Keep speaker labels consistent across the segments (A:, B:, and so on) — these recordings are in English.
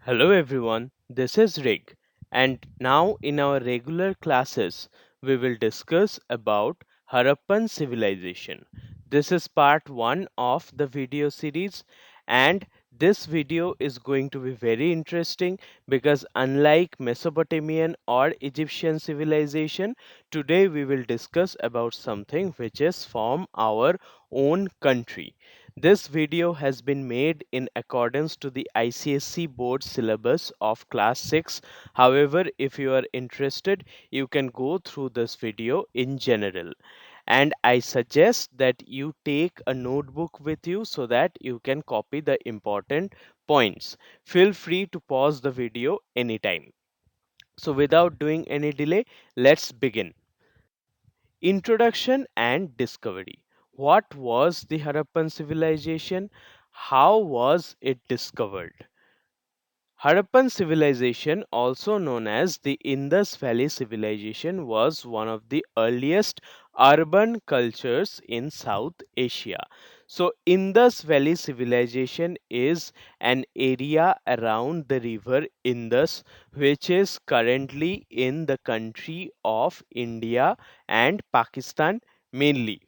A: Hello everyone, this is Rick, and now in our regular classes we will discuss about Harappan Civilization. This is part 1 of the video series, and this video is going to be very interesting because unlike Mesopotamian or Egyptian civilization, today we will discuss about something which is from our own country. This video has been made in accordance to the ICSE board syllabus of class 6. However, if you are interested, you can go through this video in general. And I suggest that you take a notebook with you so that you can copy the important points. Feel free to pause the video anytime. So without doing any delay, let's begin. Introduction and discovery. What was the Harappan civilization? How was it discovered? Harappan civilization, also known as the Indus Valley Civilization, was one of the earliest urban cultures in South Asia. So, Indus Valley Civilization is an area around the river Indus, which is currently in the country of India and Pakistan mainly.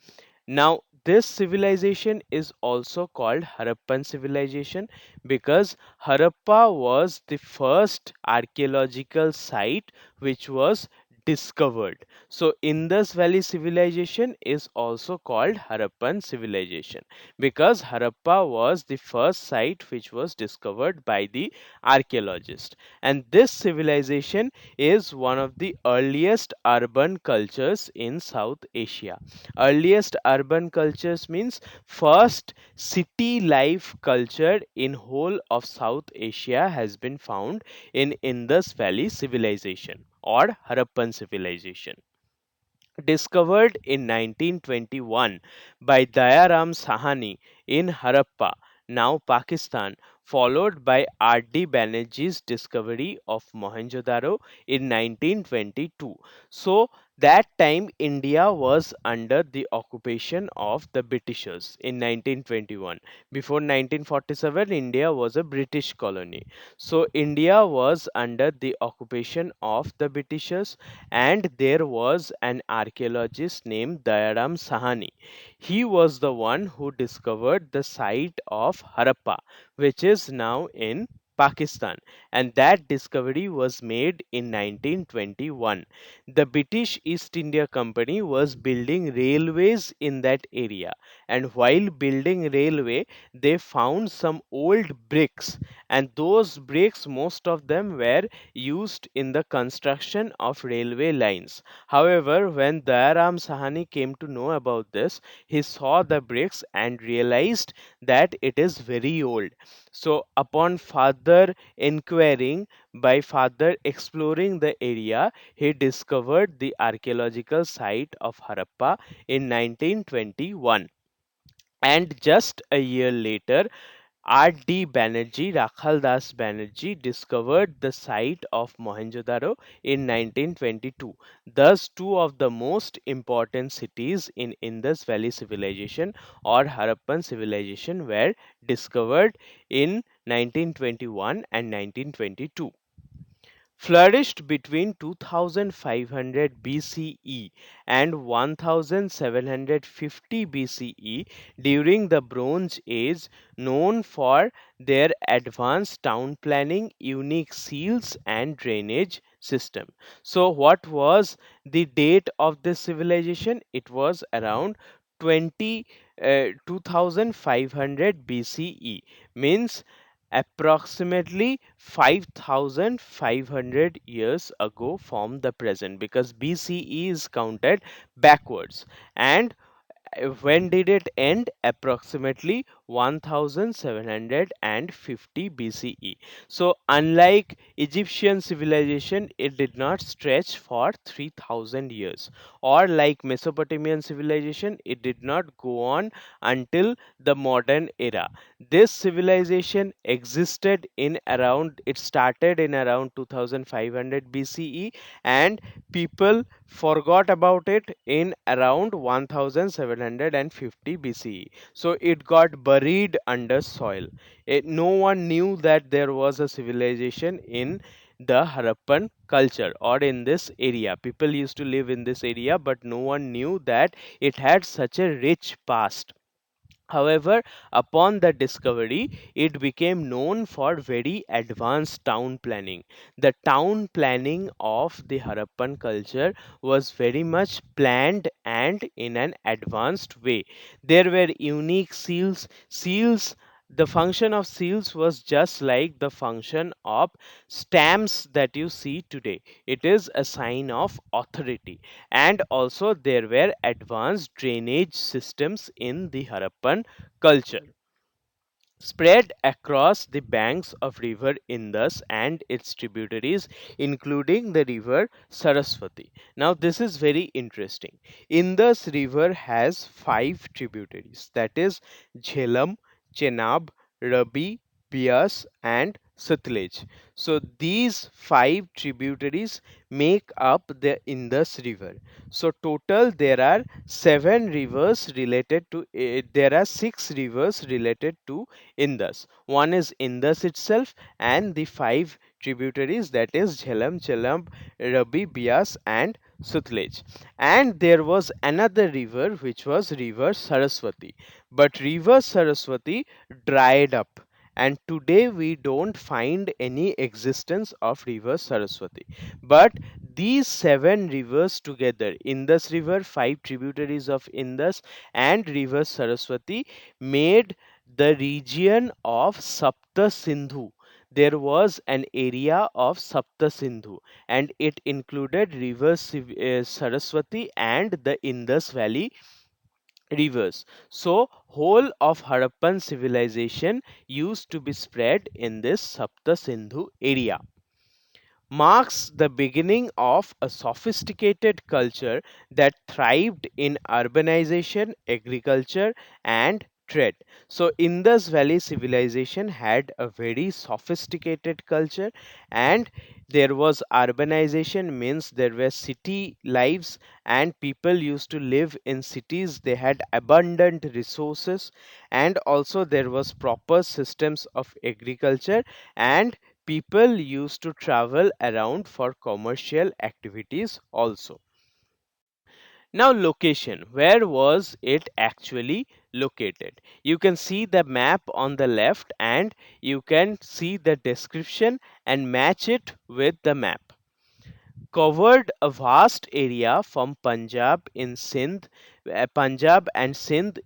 A: Now, this civilization is also called Harappan civilization because Harappa was the first archaeological site which was discovered. So, Indus Valley civilization is also called Harappan civilization because Harappa was the first site which was discovered by the archaeologist. And this civilization is one of the earliest urban cultures in South Asia. Earliest urban cultures means first city life culture in whole of South Asia has been found in Indus Valley Civilization or Harappan Civilization. Discovered in 1921 by Dayaram Sahani in Harappa, now Pakistan, followed by R.D. Banerjee's discovery of Mohenjodaro in 1922. So, that time India was under the occupation of the Britishers in 1921. Before 1947, India was a British colony. So, India was under the occupation of the Britishers, and there was an archaeologist named Dayaram Sahani. He was the one who discovered the site of Harappa, which is now in Pakistan, and that discovery was made in 1921. The British East India Company was building railways in that area, and while building railway, they found some old bricks, and those bricks, most of them were used in the construction of railway lines. However, when Dayaram Sahani came to know about this, he saw the bricks and realized that it is very old. So, upon further inquiring, by further exploring the area, he discovered the archaeological site of Harappa in 1921. And just a year later, R.D. Banerjee, Rakhal Das Banerjee, discovered the site of Mohenjo-daro in 1922. Thus, two of the most important cities in Indus Valley Civilization or Harappan Civilization were discovered in 1921 and 1922. Flourished between 2500 BCE and 1750 BCE during the Bronze Age, known for their advanced town planning, unique seals, and drainage system. So, what was the date of this civilization? It was around 20 2500 BCE, means approximately 5500 years ago from the present, because BCE is counted backwards. And when did it end? Approximately 1750 BCE. So, unlike Egyptian civilization, it did not stretch for 3000 years, or like Mesopotamian civilization, it did not go on until the modern era. This civilization existed in around, it started in around 2500 BCE, and people forgot about it in around 1750 BCE. So it got buried under soil. No one knew that there was a civilization in the Harappan culture or in this area. People used to live in this area, but no one knew that it had such a rich past. However, upon the discovery, it became known for very advanced town planning. The town planning of the Harappan culture was very much planned and in an advanced way. There were unique seals. The function of seals was just like the function of stamps that you see today. It is a sign of authority, and also there were advanced drainage systems in the Harappan culture spread across the banks of river Indus and its tributaries, including the river Saraswati. Now this is very interesting. Indus river has five tributaries, that is Jhelum, Chenab, Rabi, Bias and Satluj. So these five tributaries make up the Indus river. So total there are there are six rivers related to Indus. One is Indus itself, and the five tributaries, that is Jhelum, Chelab, Rabi, Bias, and Sutlej. And there was another river which was River Saraswati. But River Saraswati dried up. And today we don't find any existence of River Saraswati. But these seven rivers together, Indus River, five tributaries of Indus, and River Saraswati, made the region of Sapta Sindhu. There was an area of Sapta Sindhu, and it included Saraswati and the Indus Valley rivers. So, whole of Harappan civilization used to be spread in this Sapta Sindhu area, marks the beginning of a sophisticated culture that thrived in urbanization, agriculture, and trade. So, Indus Valley civilization had a very sophisticated culture, and there was urbanization, means there were city lives, and people used to live in cities. They had abundant resources, and also there was proper systems of agriculture, and people used to travel around for commercial activities also. Now, location. Where was it actually located? You can see the map on the left, and you can see the description and match it with the map. Covered a vast area from Punjab and Sindh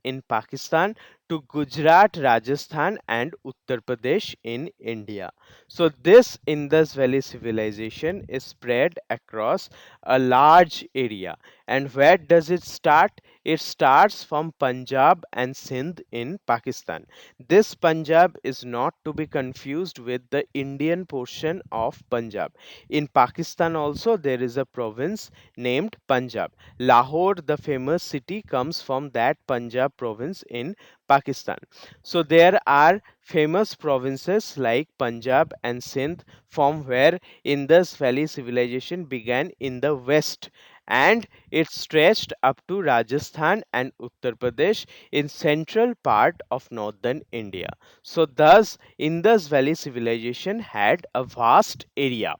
A: in Pakistan to Gujarat, Rajasthan, and Uttar Pradesh in India. So, this Indus Valley civilization is spread across a large area. And where does it start? It starts from Punjab and Sindh in Pakistan. This Punjab is not to be confused with the Indian portion of Punjab. In Pakistan also there is a province named Punjab. Lahore, the famous city, comes from that Punjab province in Pakistan. So there are famous provinces like Punjab and Sindh, from where Indus Valley civilization began in the west, and it stretched up to Rajasthan and Uttar Pradesh in central part of northern India. So thus Indus Valley civilization had a vast area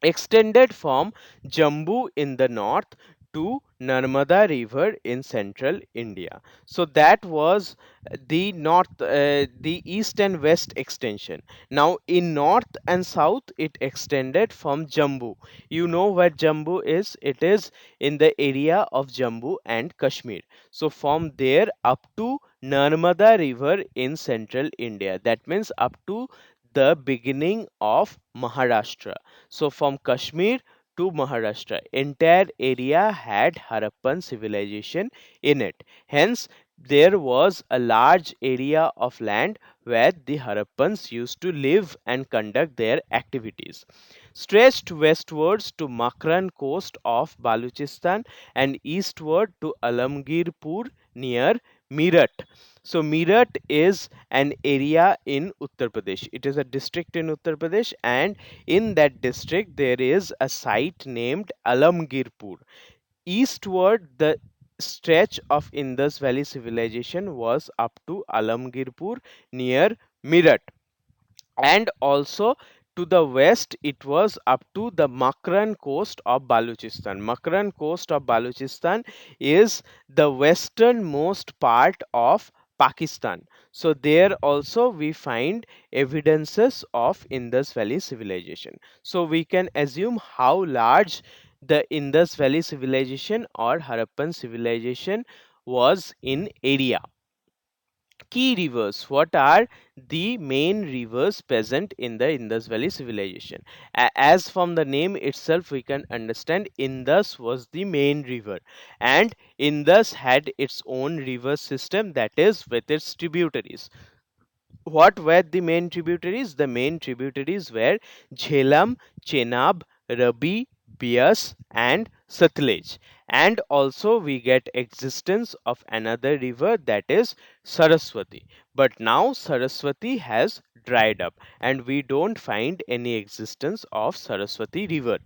A: extended from Jammu in the north to Narmada River in central India. So that was the east and west extension. Now in north and south, it extended from Jammu. You know where Jammu is? It is in the area of Jammu and Kashmir. So from there up to Narmada River in central India. That means up to the beginning of Maharashtra. So from Kashmir to Maharashtra, entire area had Harappan civilization in it. Hence, there was a large area of land where the Harappans used to live and conduct their activities. Stretched westwards to Makran coast of Baluchistan and eastward to Alamgirpur near Meerut. So Meerut is an area in Uttar Pradesh. It is a district in Uttar Pradesh, and in that district there is a site named Alamgirpur. Eastward, the stretch of Indus Valley Civilization was up to Alamgirpur near Meerut, and also to the west it was up to the Makran coast of Baluchistan. Makran coast of Baluchistan is the westernmost part of Pakistan. So there also we find evidences of Indus Valley civilization. So we can assume how large the Indus Valley civilization or Harappan civilization was in area. Key rivers. What are the main rivers present in the Indus Valley civilization? As from the name itself, we can understand Indus was the main river, and Indus had its own river system, that is, with its tributaries. What were the main tributaries? The main tributaries were Jhelum, Chenab, Rabi, Bias, and Satluj. And also we get existence of another river, that is Saraswati. But now Saraswati has dried up and we don't find any existence of Saraswati river.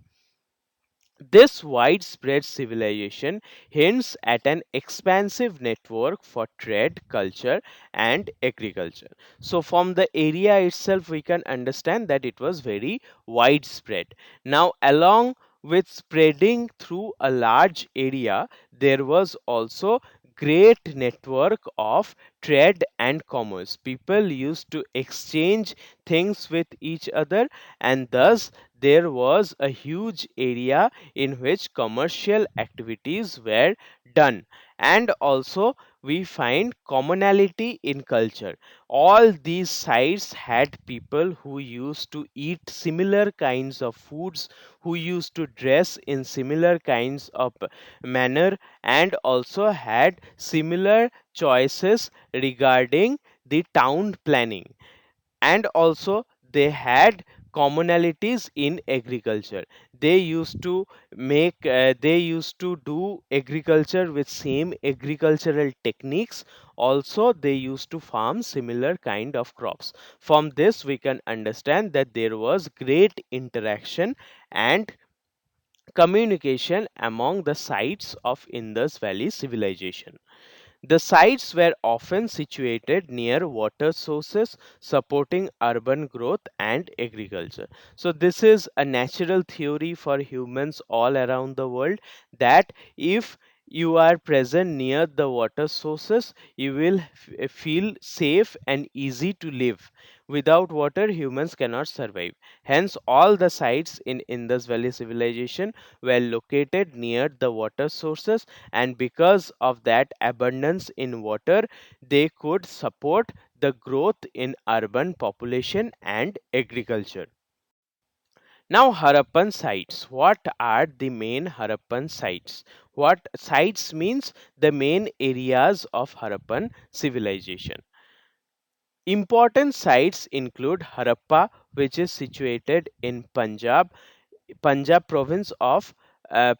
A: This widespread civilization hints at an expansive network for trade, culture, and agriculture. So, from the area itself, we can understand that it was very widespread. Now, along with spreading through a large area, there was also great network of trade and commerce. People used to exchange things with each other, and thus there was a huge area in which commercial activities were done. And also we find commonality in culture. All these sites had people who used to eat similar kinds of foods, who used to dress in similar kinds of manner, and also had similar choices regarding the town planning. And also they had commonalities in agriculture. They used to they used to do agriculture with same agricultural techniques. Also they used to farm similar kind of crops. From this we can understand that there was great interaction and communication among the sites of Indus Valley civilization. The sites were often situated near water sources, supporting urban growth and agriculture. So, this is a natural theory for humans all around the world, that if you are present near the water sources, you will feel safe and easy to live. Without water, humans cannot survive. Hence, all the sites in Indus Valley civilization were located near the water sources, and because of that abundance in water, they could support the growth in urban population and agriculture. Now, Harappan sites. What are the main Harappan sites? What sites means? The main areas of Harappan civilization. Important sites include Harappa, which is situated in Punjab province of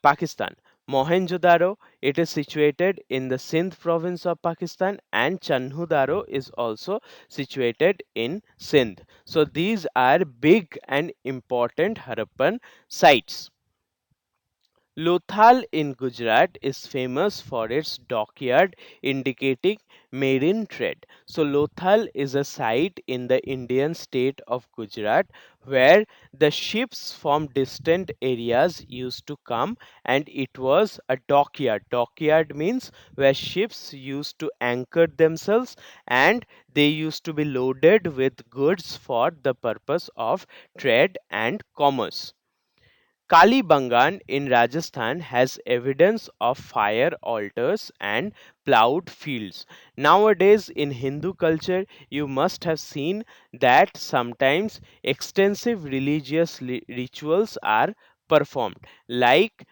A: Pakistan. Mohenjodaro, it is situated in the Sindh province of Pakistan, and Chanhudaro is also situated in Sindh. So these are big and important Harappan sites. Lothal in Gujarat is famous for its dockyard indicating marine trade. So, Lothal is a site in the Indian state of Gujarat where the ships from distant areas used to come, and it was a dockyard. Dockyard means where ships used to anchor themselves and they used to be loaded with goods for the purpose of trade and commerce. Kalibangan in Rajasthan has evidence of fire altars and plowed fields. Nowadays, in Hindu culture, you must have seen that sometimes extensive religious rituals are performed, like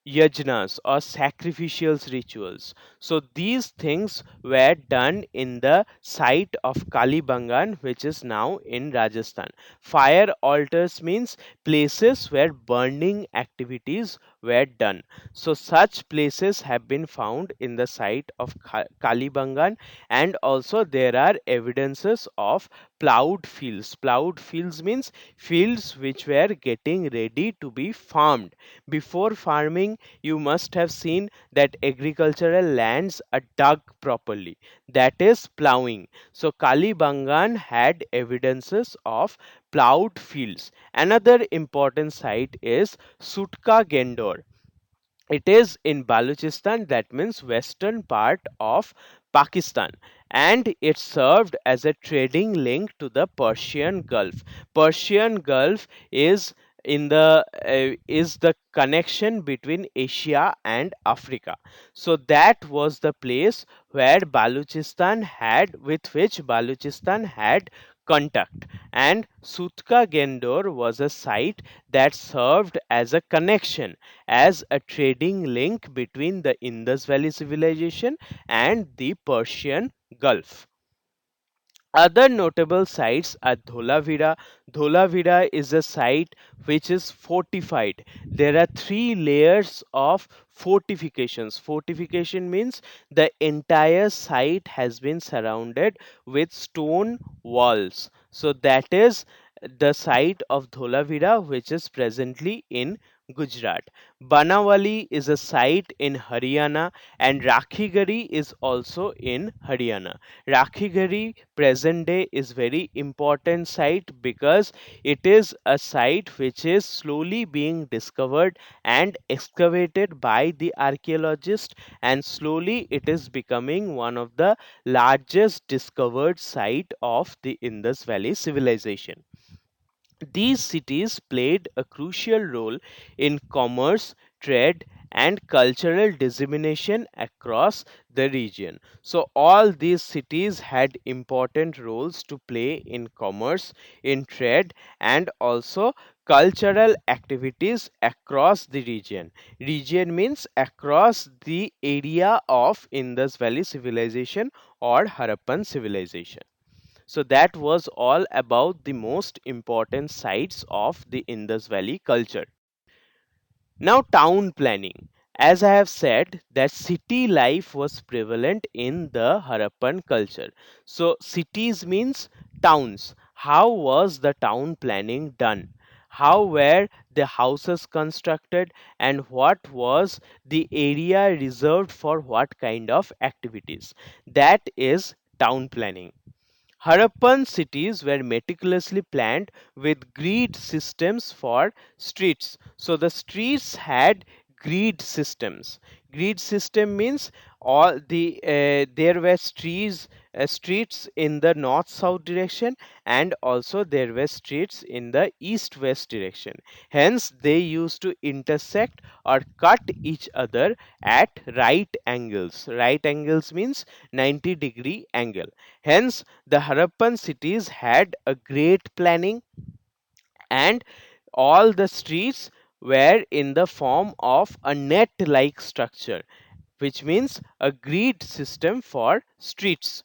A: yajnas or sacrificial rituals. So these things were done in the site of Kalibangan, which is now in Rajasthan. Fire altars means places where burning activities were done. So such places have been found in the site of Kalibangan, and also there are evidences of plowed fields. Plowed fields means fields which were getting ready to be farmed. Before farming, you must have seen that agricultural lands are dug properly. That is plowing. So Kalibangan had evidences of plowed fields. Another important site is Sutka Gendor. It is in Balochistan, that means western part of Pakistan, and it served as a trading link to the Persian Gulf. Persian Gulf is the connection between Asia and Africa. So that was the place where Balochistan had with which Balochistan had contact, and Sutka Gendor was a site that served as a connection, as a trading link between the Indus Valley Civilization and the Persian Gulf. Other notable sites are Dholavira. Dholavira is a site which is fortified. There are three layers of fortifications. Fortification means the entire site has been surrounded with stone walls. So that is the site of Dholavira, which is presently in Gujarat. Banawali is a site in Haryana, and Rakhigari is also in Haryana. Rakhigari present day is very important site because it is a site which is slowly being discovered and excavated by the archaeologists, and slowly it is becoming one of the largest discovered site of the Indus Valley Civilization. These cities played a crucial role in commerce, trade, and cultural dissemination across the region. So, all these cities had important roles to play in commerce, in trade, and also cultural activities across the region. Region means across the area of Indus Valley Civilization or Harappan Civilization. So that was all about the most important sites of the Indus Valley culture. Now, town planning. As I have said, that city life was prevalent in the Harappan culture. So, cities means towns. How was the town planning done? How were the houses constructed, and what was the area reserved for what kind of activities? That is town planning. Harappan cities were meticulously planned with grid systems for streets. So the streets had grid systems. Grid system means all there were streets in the north south direction, and also there were streets in the east west direction. Hence they used to intersect or cut each other at right angles. Right angles means 90-degree angle. Hence the Harappan cities had a great planning, and all the streets were in the form of a net like structure, which means a grid system for streets.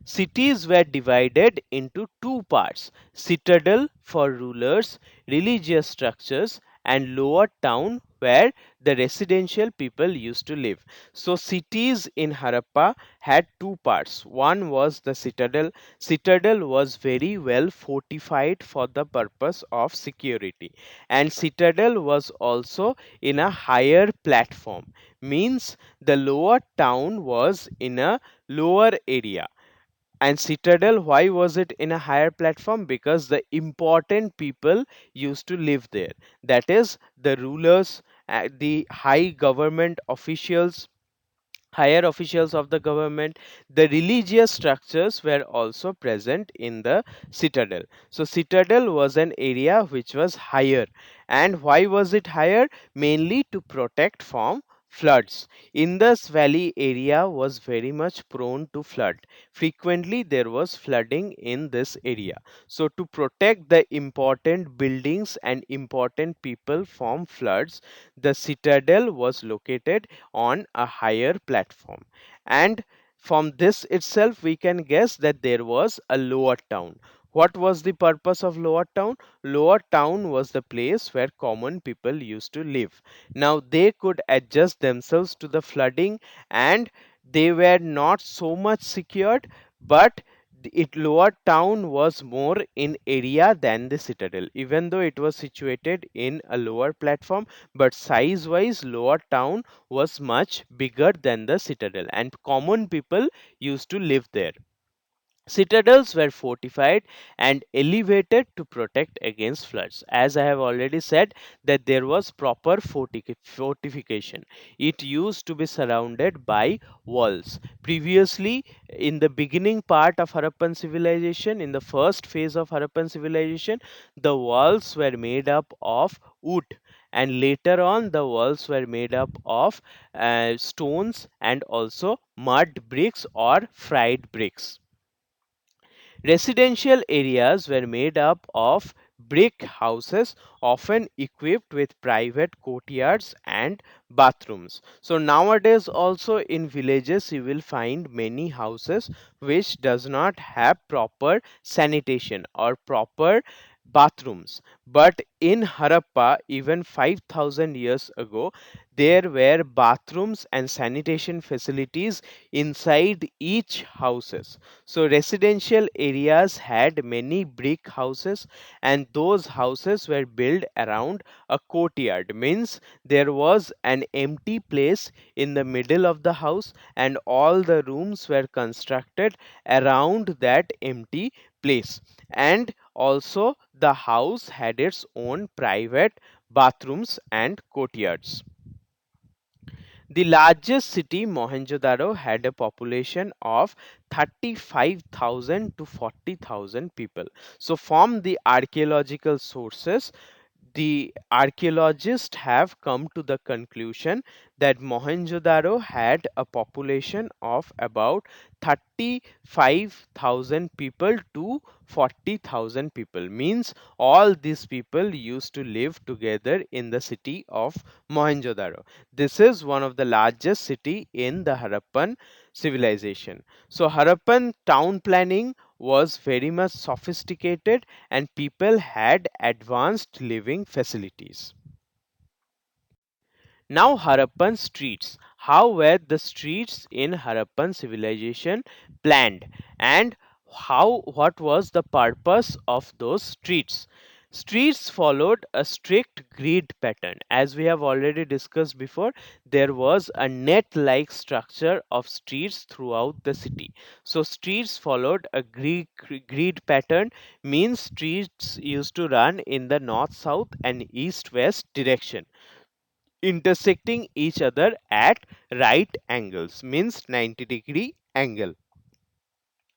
A: Cities were divided into two parts: citadel for rulers, religious structures, and lower town where the residential people used to live. So, cities in Harappa had two parts. One was the citadel. Citadel was very well fortified for the purpose of security, and citadel was also in a higher platform, means the lower town was in a lower area. And citadel, why was it in a higher platform? Because the important people used to live there, that is the rulers, the high government officials, higher officials of the government. The religious structures were also present in the citadel. So citadel was an area which was higher. And why was it higher? Mainly to protect from floods. Indus Valley area was very much prone to flood. Frequently there was flooding in this area. So to protect the important buildings and important people from floods, the citadel was located on a higher platform. And from this itself, we can guess that there was a lower town. What was the purpose of lower town? Lower town was the place where common people used to live. Now they could adjust themselves to the flooding, and they were not so much secured, but It lower town was more in area than the citadel, even though it was situated in a lower platform, but size wise lower town was much bigger than the citadel, and common people used to live there. Citadels were fortified and elevated to protect against floods. As I have already said, that there was proper fortification. It used to be surrounded by walls. Previously, in the beginning part of Harappan civilization, in the first phase of Harappan civilization, the walls were made up of wood, and later on the walls were made up of stones and also mud bricks or fried bricks. Residential areas were made up of brick houses, often equipped with private courtyards and bathrooms. So nowadays also in villages you will find many houses which does not have proper sanitation or proper bathrooms. But in Harappa, even 5,000 years ago, there were bathrooms and sanitation facilities inside each houses. So residential areas had many brick houses, and those houses were built around a courtyard. Means there was an empty place in the middle of the house, and all the rooms were constructed around that empty place. And also the house had its own private bathrooms and courtyards. The largest city, Mohenjodaro, had a population of 35,000 to 40,000 people. So, from the archaeological sources, the archaeologists have come to the conclusion that Mohenjo-daro had a population of about 35,000 people to 40,000 people. Means all these people used to live together in the city of Mohenjo-daro. This is one of the largest city in the Harappan civilization. So Harappan town planning was very much sophisticated, and people had advanced living facilities. Now, Harappan streets. How were the streets in Harappan civilization planned, and what was the purpose of those streets? Streets followed a strict grid pattern. As we have already discussed before, there was a net like structure of streets throughout the city. So, streets followed a grid pattern, means streets used to run in the north south and east west direction, intersecting each other at right angles, means 90-degree angle.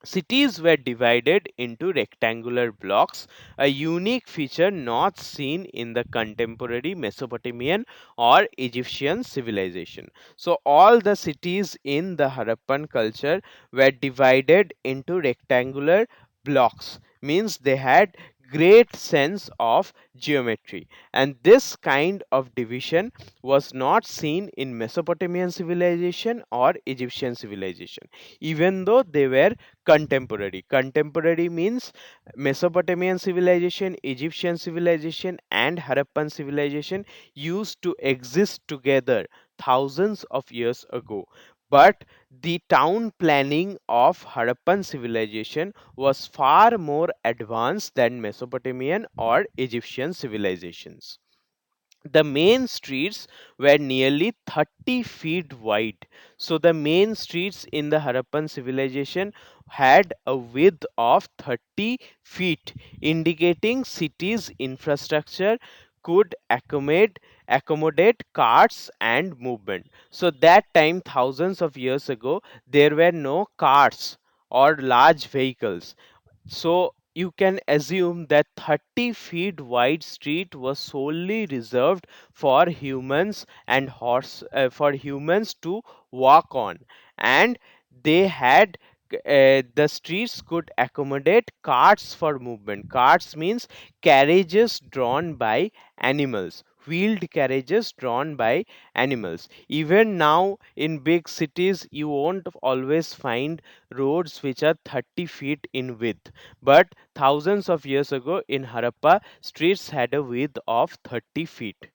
A: Cities were divided into rectangular blocks, a unique feature not seen in the contemporary Mesopotamian or Egyptian civilization. So, all the cities in the Harappan culture were divided into rectangular blocks, means they had great sense of geometry, and this kind of division was not seen in Mesopotamian civilization or Egyptian civilization, even though they were contemporary. Contemporary means Mesopotamian civilization, Egyptian civilization, and Harappan civilization used to exist together thousands of years ago. But the town planning of Harappan civilization was far more advanced than Mesopotamian or Egyptian civilizations. The main streets were nearly 30 feet wide. So the main streets in the Harappan civilization had a width of 30 feet, indicating cities infrastructure could accommodate carts and movement. So that time, thousands of years ago, there were no carts or large vehicles, so you can assume that 30 feet wide street was solely reserved for humans and for humans to walk on, and they had the streets could accommodate carts for movement. Carts means carriages drawn by animals, wheeled carriages drawn by animals. Even now in big cities you won't always find roads which are 30 feet in width, but thousands of years ago in Harappa, streets had a width of 30 feet.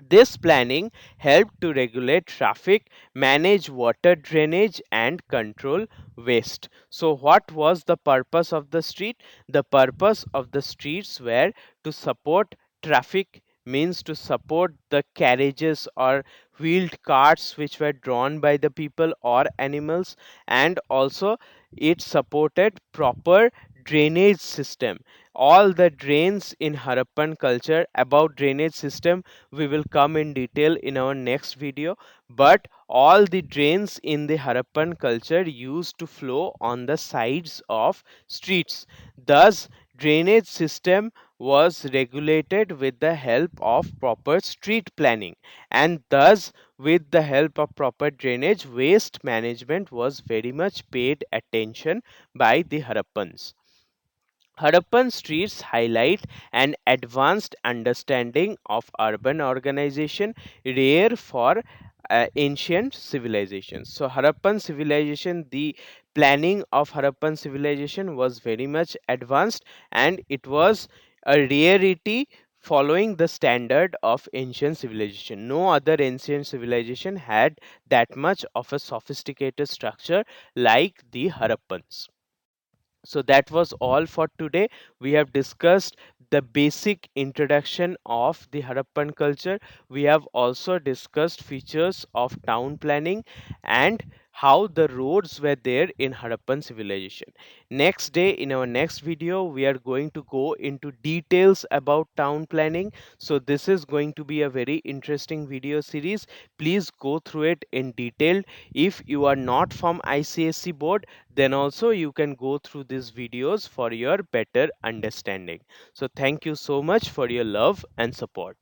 A: This planning helped to regulate traffic, manage water drainage, and control waste. So, what was the purpose of the street? The purpose of the streets were to support traffic, means to support the carriages or wheeled carts which were drawn by the people or animals, and also it supported proper drainage system. All the drains in Harappan culture, about drainage system we will come in detail in our next video, but all the drains in the Harappan culture used to flow on the sides of streets. Thus drainage system was regulated with the help of proper street planning, and thus with the help of proper drainage, waste management was very much paid attention by the Harappans. Harappan streets highlight an advanced understanding of urban organization rare for ancient civilizations. So, Harappan civilization, the planning of Harappan civilization was very much advanced, and it was a rarity following the standard of ancient civilization. No other ancient civilization had that much of a sophisticated structure like the Harappans. So that was all for today. We have discussed the basic introduction of the Harappan culture. We have also discussed features of town planning and how the roads were there in Harappan civilization. Next day, in our next video, we are going to go into details about town planning. So this is going to be a very interesting video series. Please go through it in detail. If you are not from ICSE board, then also you can go through these videos for your better understanding. So thank you so much for your love and support.